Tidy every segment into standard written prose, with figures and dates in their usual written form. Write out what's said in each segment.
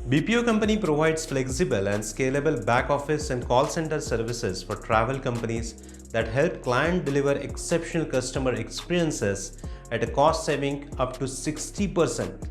BPO company provides flexible and scalable back office and call center services for travel companies that help clients deliver exceptional customer experiences at a cost saving up to 60%.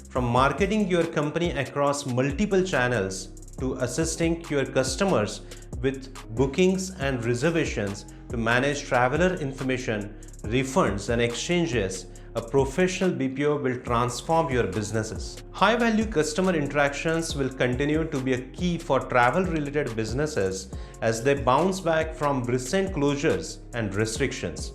From marketing your company across multiple channels to assisting your customers with bookings and reservations to manage traveler information, refunds and exchanges, a professional BPO will transform your businesses. High-value customer interactions will continue to be a key for travel-related businesses as they bounce back from recent closures and restrictions.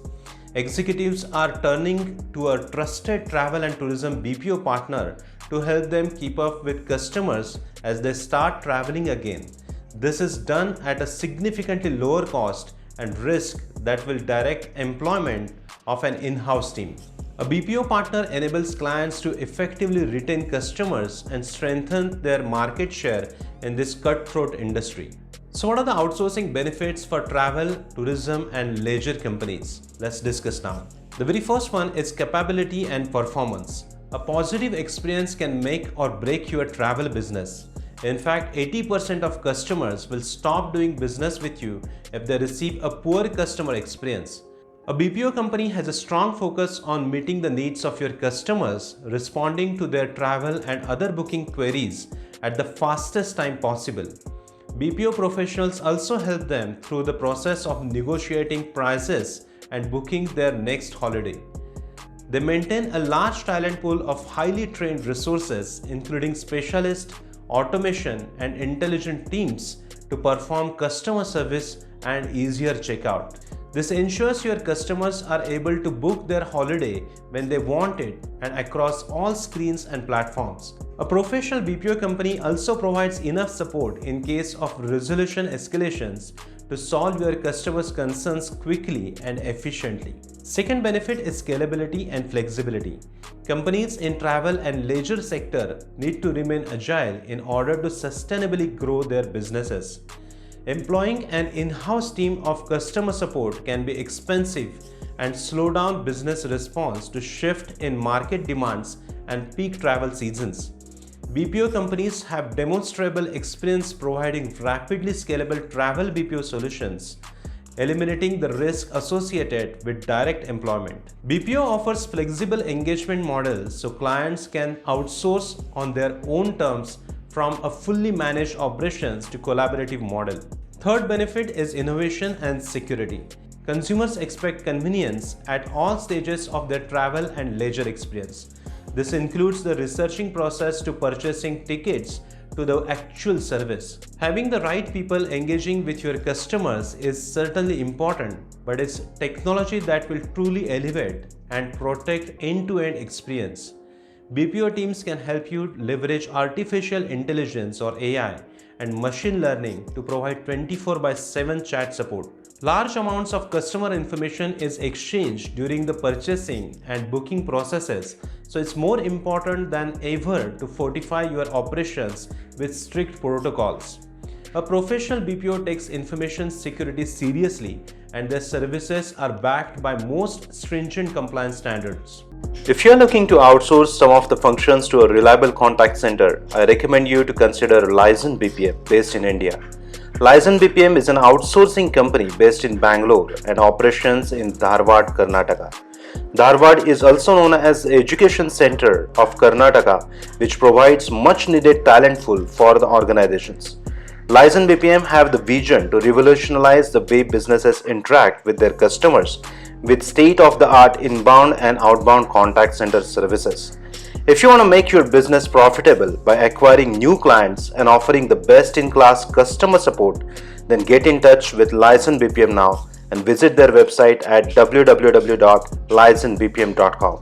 Executives are turning to a trusted travel and tourism BPO partner to help them keep up with customers as they start traveling again. This is done at a significantly lower cost and risk that will direct employment of an in-house team. A BPO partner enables clients to effectively retain customers and strengthen their market share in this cutthroat industry. So what are the outsourcing benefits for travel, tourism and leisure companies? Let's discuss now. The very first one is capability and performance. A positive experience can make or break your travel business. In fact, 80% of customers will stop doing business with you if they receive a poor customer experience. A BPO company has a strong focus on meeting the needs of your customers, responding to their travel and other booking queries at the fastest time possible. BPO professionals also help them through the process of negotiating prices and booking their next holiday. They maintain a large talent pool of highly trained resources, including specialists, automation, and intelligent teams to perform customer service and easier checkout. This ensures your customers are able to book their holiday when they want it and across all screens and platforms. A professional BPO company also provides enough support in case of resolution escalations to solve your customers' concerns quickly and efficiently. Second benefit is scalability and flexibility. Companies in travel and leisure sector need to remain agile in order to sustainably grow their businesses. Employing an in-house team of customer support can be expensive and slow down business response to shift in market demands and peak travel seasons. BPO companies have demonstrable experience providing rapidly scalable travel BPO solutions, eliminating the risk associated with direct employment. BPO offers flexible engagement models so clients can outsource on their own terms from a fully managed operations to collaborative model. Third benefit is innovation and security. Consumers expect convenience at all stages of their travel and leisure experience. This includes the researching process to purchasing tickets to the actual service. Having the right people engaging with your customers is certainly important, but it's technology that will truly elevate and protect end-to-end experience. BPO teams can help you leverage artificial intelligence or AI and machine learning to provide 24/7 chat support. Large amounts of customer information is exchanged during the purchasing and booking processes, so it's more important than ever to fortify your operations with strict protocols. A professional BPO takes information security seriously, and their services are backed by most stringent compliance standards. If you're looking to outsource some of the functions to a reliable contact center, I recommend you to consider Lizen BPM based in India. Lizen BPM is an outsourcing company based in Bangalore and operations in Dharwad, Karnataka. Dharwad is also known as the Education Center of Karnataka, which provides much needed talent pool for the organizations. Lizen BPM have the vision to revolutionize the way businesses interact with their customers with state-of-the-art inbound and outbound contact center services. If you want to make your business profitable by acquiring new clients and offering the best-in-class customer support, then get in touch with Lizen BPM now and visit their website at www.lizenbpm.com.